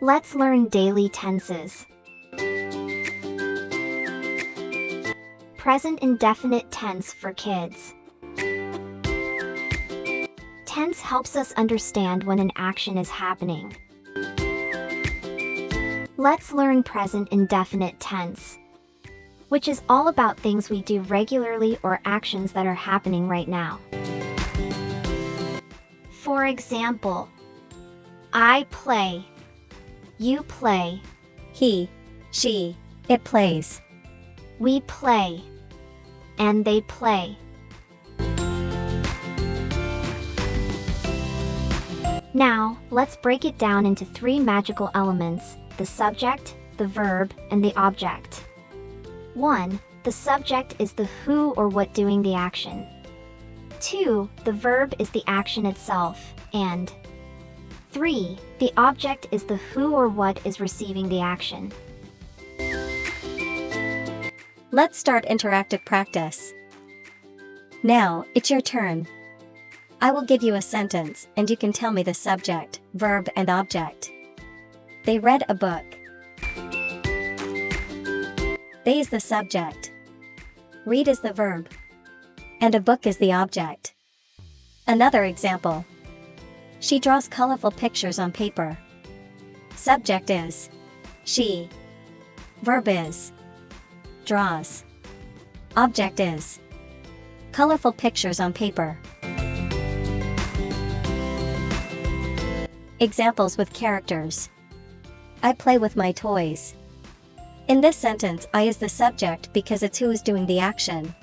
Let's learn daily tenses. Present indefinite tense for kids. Tense helps us understand when an action is happening. Let's learn present indefinite tense, which is all about things we do regularly or actions that are happening right now. For example, I play, you play, He, she, it plays. we play, and they play. Now, let's break it down into three magical elements: the subject, the verb, and the object. 1. The subject is the who or what doing the action. 2. The verb is the action itself. And 3. The object is the who or what is receiving the action. Let's start interactive practice. Now, it's your turn. I will give you a sentence, and you can tell me the subject, verb, and object. They read a book. They is the subject. Read is the verb. And a book is the object. Another example. She draws colorful pictures on paper. Subject is she. Verb is draws. Object is colorful pictures on paper. Examples with characters. I play with my toys. In this sentence, I is the subject because it's who is doing the action.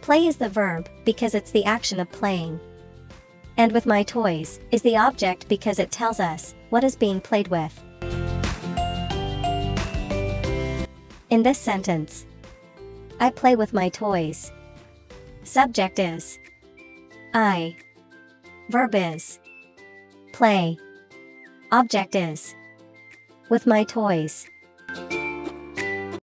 Play is the verb because it's the action of playing. And with my toys is the object because it tells us what is being played with. In this sentence, I play with my toys. Subject is I. Verb is play. Object is with my toys.